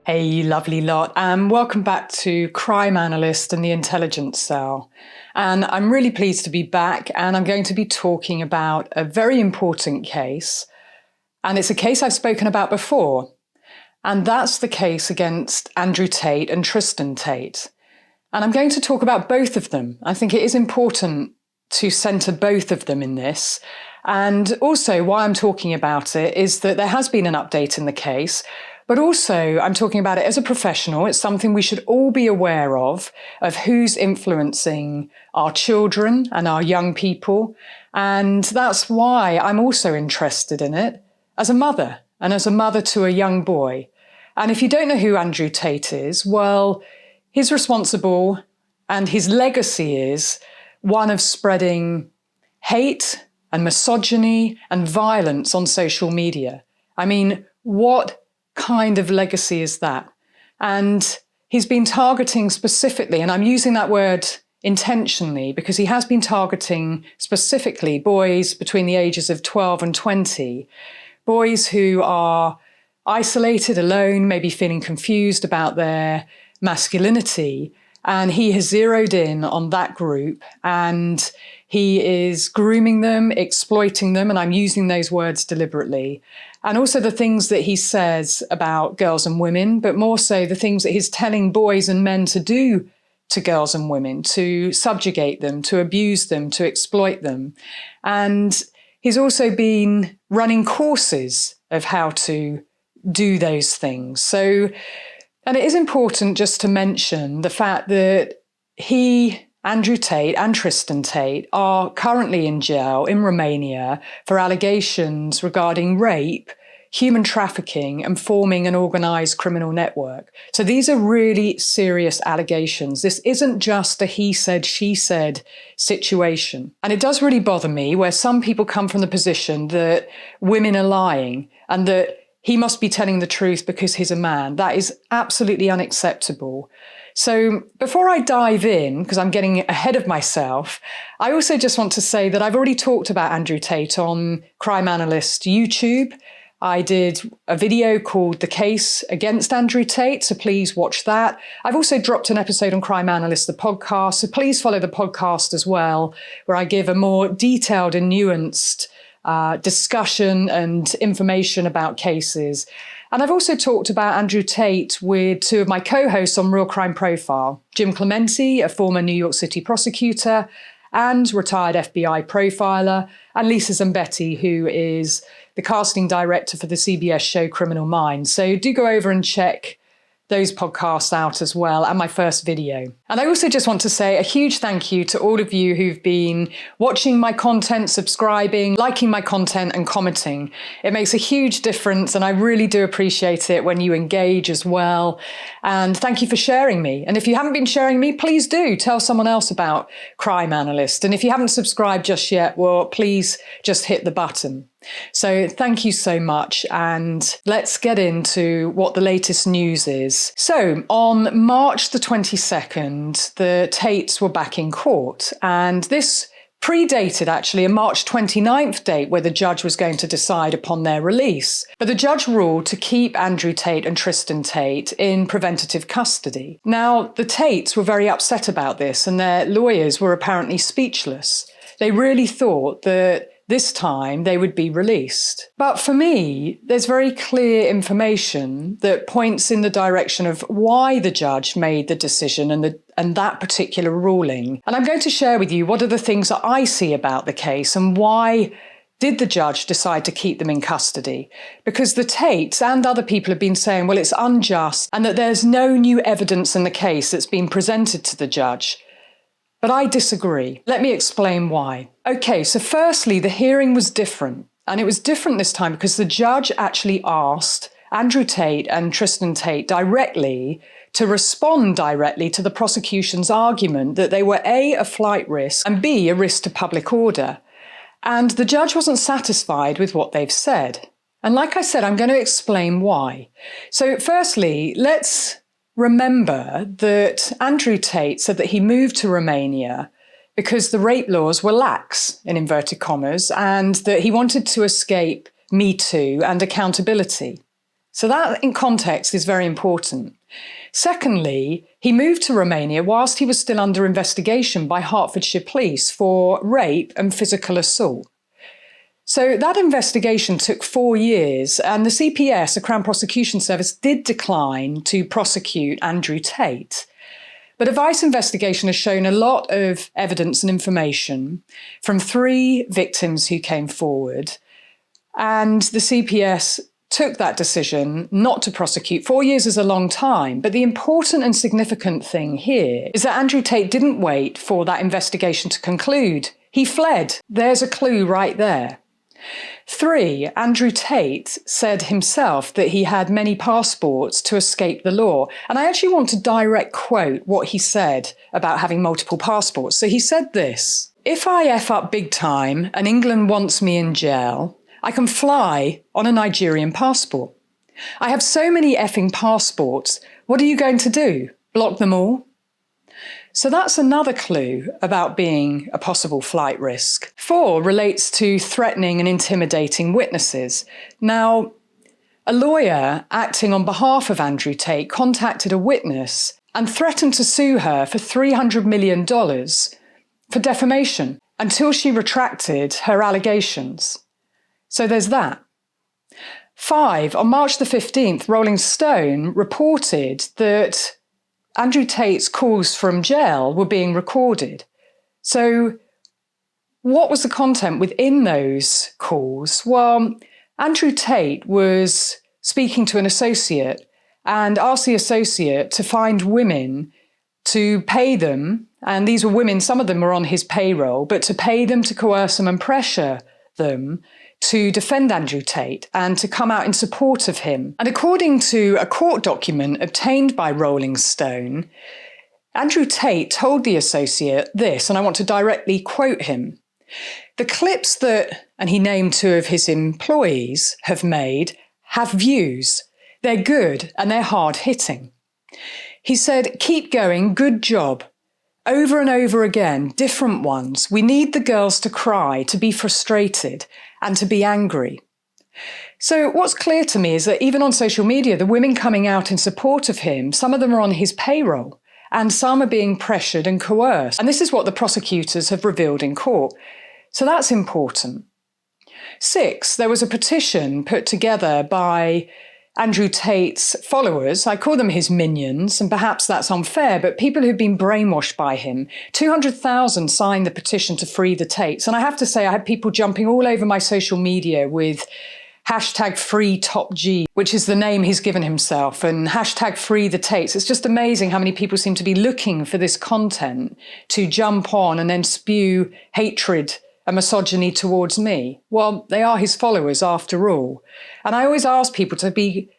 Hey, lovely lot, and welcome back to Crime Analyst and the Intelligence Cell. And I'm really pleased to be back, and I'm going to be talking about a very important case. And it's a case I've spoken about before. And that's the case against Andrew Tate and Tristan Tate. And I'm going to talk about both of them. I think it is important to centre both of them in this. And also, why I'm talking about it is that there has been an update in the case. But also, I'm talking about it as a professional. It's something we should all be aware of who's influencing our children and our young people. And that's why I'm also interested in it as a mother and as a mother to a young boy. And if you don't know who Andrew Tate is, well, he's responsible and his legacy is one of spreading hate and misogyny and violence on social media. I mean, what kind of legacy is that? And he's been targeting specifically, and I'm using that word intentionally because he has been targeting specifically boys between the ages of 12 and 20, boys who are isolated, alone, maybe feeling confused about their masculinity. And he has zeroed in on that group and he is grooming them, exploiting them, and I'm using those words deliberately. And also the things that he says about girls and women, but more so the things that he's telling boys and men to do to girls and women, to subjugate them, to abuse them, to exploit them. And he's also been running courses of how to do those things. So, and it is important just to mention the fact that Andrew Tate and Tristan Tate are currently in jail in Romania for allegations regarding rape, human trafficking, and forming an organised criminal network. So these are really serious allegations. This isn't just a he said, she said situation. And it does really bother me where some people come from the position that women are lying and that he must be telling the truth because he's a man. That is absolutely unacceptable. So before I dive in, because I'm getting ahead of myself, I also just want to say that I've already talked about Andrew Tate on Crime Analyst YouTube. I did a video called The Case Against Andrew Tate, so please watch that. I've also dropped an episode on Crime Analyst, the podcast, so please follow the podcast as well, where I give a more detailed and nuanced discussion and information about cases. And I've also talked about Andrew Tate with two of my co-hosts on Real Crime Profile, Jim Clemente, a former New York City prosecutor and retired FBI profiler, and Lisa Zambetti, who is the casting director for the CBS show Criminal Minds. So do go over and check those podcasts out as well, and my first video. And I also just want to say a huge thank you to all of you who've been watching my content, subscribing, liking my content and commenting. It makes a huge difference and I really do appreciate it when you engage as well. And thank you for sharing me. And if you haven't been sharing me, please do tell someone else about Crime Analyst. And if you haven't subscribed just yet, well, please just hit the button. So thank you so much, and let's get into what the latest news is. So on March the 22nd, the Tates were back in court, and this predated actually a March 29th date where the judge was going to decide upon their release. But the judge ruled to keep Andrew Tate and Tristan Tate in preventative custody. Now, the Tates were very upset about this, and their lawyers were apparently speechless. They really thought that this time they would be released. But for me, there's very clear information that points in the direction of why the judge made the decision and that particular ruling. And I'm going to share with you what are the things that I see about the case and why did the judge decide to keep them in custody? Because the Tates and other people have been saying, well, it's unjust and that there's no new evidence in the case that's been presented to the judge. But I disagree. Let me explain why. Okay, so firstly, the hearing was different. And it was different this time because the judge actually asked Andrew Tate and Tristan Tate directly to respond directly to the prosecution's argument that they were A, flight risk, and B, a risk to public order. And the judge wasn't satisfied with what they've said. And like I said, I'm going to explain why. So firstly, let's remember that Andrew Tate said that he moved to Romania because the rape laws were lax, in inverted commas, and that he wanted to escape Me Too and accountability. So that in context is very important. Secondly, he moved to Romania whilst he was still under investigation by Hertfordshire Police for rape and physical assault. So that investigation took 4 years, and the CPS, the Crown Prosecution Service, did decline to prosecute Andrew Tate. But a Vice investigation has shown a lot of evidence and information from 3 victims who came forward, and the CPS took that decision not to prosecute. 4 years is a long time, but the important and significant thing here is that Andrew Tate didn't wait for that investigation to conclude. He fled. There's a clue right there. 3, Andrew Tate said himself that he had many passports to escape the law. And I actually want to direct quote what he said about having multiple passports. So he said this: "If I F up big time and England wants me in jail, I can fly on a Nigerian passport. I have so many effing passports. What are you going to do? Block them all?" So that's another clue about being a possible flight risk. 4 relates to threatening and intimidating witnesses. Now, a lawyer acting on behalf of Andrew Tate contacted a witness and threatened to sue her for $300 million for defamation until she retracted her allegations. So there's that. 5, on March the 15th, Rolling Stone reported that Andrew Tate's calls from jail were being recorded. So what was the content within those calls? Well, Andrew Tate was speaking to an associate and asked the associate to find women to pay them, and these were women, some of them were on his payroll, but to pay them, to coerce them and pressure them to defend Andrew Tate and to come out in support of him. And according to a court document obtained by Rolling Stone, Andrew Tate told the associate this, and I want to directly quote him: "The clips that," and he named 2 of his employees, "have made have views. They're good and they're hard-hitting." He said, "Keep going, good job. Over and over again, different ones. We need the girls to cry, to be frustrated, and to be angry." So what's clear to me is that even on social media, the women coming out in support of him, some of them are on his payroll, and some are being pressured and coerced. And this is what the prosecutors have revealed in court. So that's important. 6, there was a petition put together by Andrew Tate's followers. I call them his minions, and perhaps that's unfair, but people who've been brainwashed by him. 200,000 signed the petition to free the Tates. And I have to say, I had people jumping all over my social media with hashtag free Top G, which is the name he's given himself, and hashtag free the Tates. It's just amazing how many people seem to be looking for this content to jump on and then spew hatred and misogyny towards me. Well, they are his followers after all. And I always ask people to be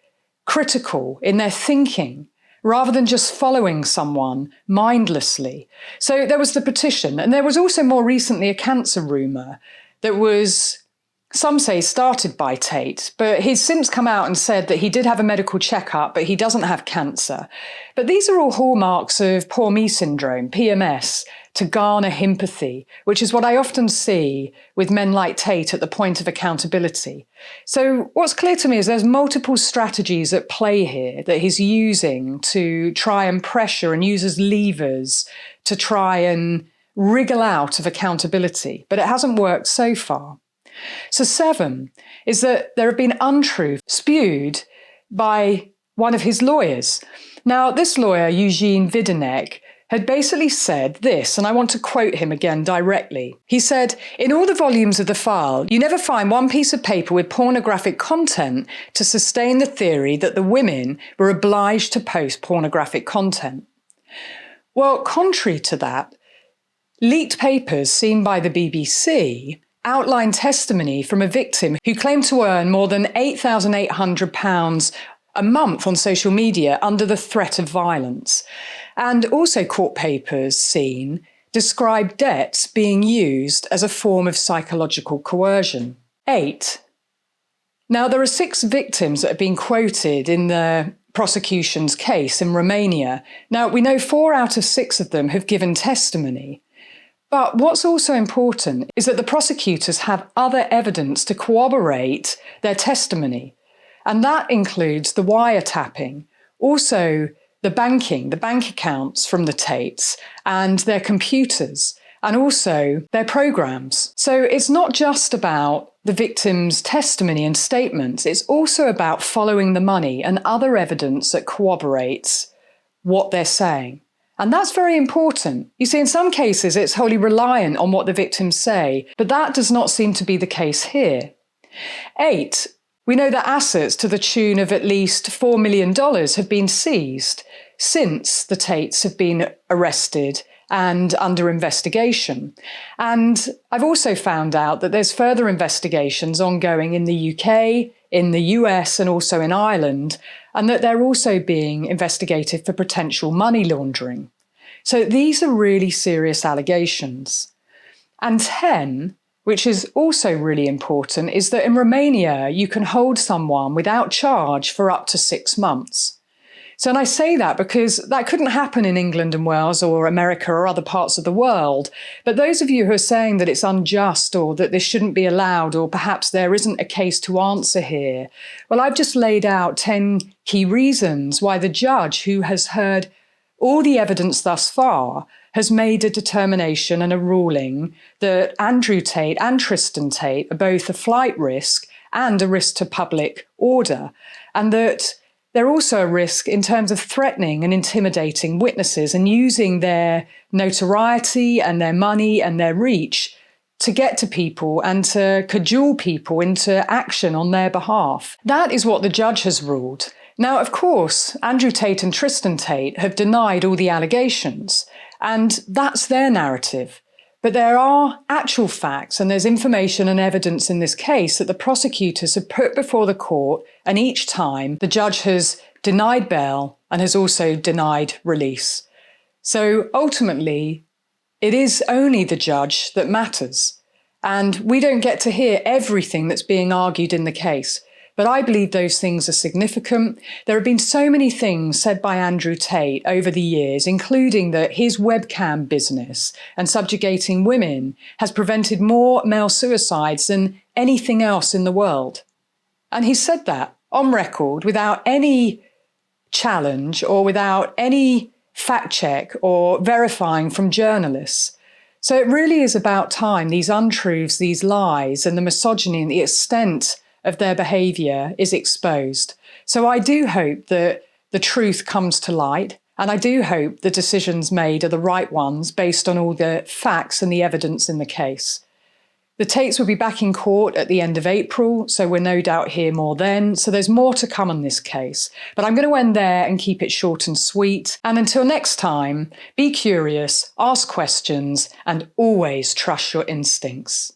critical in their thinking rather than just following someone mindlessly. So there was the petition, and there was also more recently a cancer rumour that was, some say, started by Tate, but he's since come out and said that he did have a medical checkup, but he doesn't have cancer. But these are all hallmarks of poor me syndrome, PMS, to garner sympathy, which is what I often see with men like Tate at the point of accountability. So what's clear to me is there's multiple strategies at play here that he's using to try and pressure and use as levers to try and wriggle out of accountability, but it hasn't worked so far. So 7 is that there have been untruths spewed by one of his lawyers. Now, this lawyer, Eugene Videnek, had basically said this, and I want to quote him again directly. He said, "In all the volumes of the file, you never find one piece of paper with pornographic content to sustain the theory that the women were obliged to post pornographic content." Well, contrary to that, leaked papers seen by the BBC outline testimony from a victim who claimed to earn more than £8,800 a month on social media under the threat of violence. And also court papers seen describe debts being used as a form of psychological coercion. 8. Now, there are 6 victims that have been quoted in the prosecution's case in Romania. Now, we know 4 out of 6 of them have given testimony. But what's also important is that the prosecutors have other evidence to corroborate their testimony. And that includes the wiretapping, also the bank accounts from the Tates and their computers, and also their programs. So it's not just about the victim's testimony and statements, it's also about following the money and other evidence that corroborates what they're saying. And that's very important. You see, in some cases, it's wholly reliant on what the victims say, but that does not seem to be the case here. 8, we know that assets to the tune of at least $4 million have been seized since the Tates have been arrested and under investigation. And I've also found out that there's further investigations ongoing in the UK, in the US, and also in Ireland, and that they're also being investigated for potential money laundering. So these are really serious allegations. And 10, which is also really important, is that in Romania, you can hold someone without charge for up to 6 months. So, and I say that because that couldn't happen in England and Wales or America or other parts of the world. But those of you who are saying that it's unjust or that this shouldn't be allowed or perhaps there isn't a case to answer here, well, I've just laid out 10 key reasons why the judge, who has heard all the evidence thus far, has made a determination and a ruling that Andrew Tate and Tristan Tate are both a flight risk and a risk to public order, and that they're also a risk in terms of threatening and intimidating witnesses and using their notoriety and their money and their reach to get to people and to cajole people into action on their behalf. That is what the judge has ruled. Now, of course, Andrew Tate and Tristan Tate have denied all the allegations, and that's their narrative. But there are actual facts and there's information and evidence in this case that the prosecutors have put before the court, and each time the judge has denied bail and has also denied release. So ultimately, it is only the judge that matters. And we don't get to hear everything that's being argued in the case. But I believe those things are significant. There have been so many things said by Andrew Tate over the years, including that his webcam business and subjugating women has prevented more male suicides than anything else in the world. And he said that on record without any challenge or without any fact check or verifying from journalists. So it really is about time these untruths, these lies, and the misogyny and the extent of their behaviour is exposed. So I do hope that the truth comes to light, and I do hope the decisions made are the right ones based on all the facts and the evidence in the case. The Tates will be back in court at the end of April, so we'll no doubt hear more then. So there's more to come on this case. But I'm going to end there and keep it short and sweet. And until next time, be curious, ask questions, and always trust your instincts.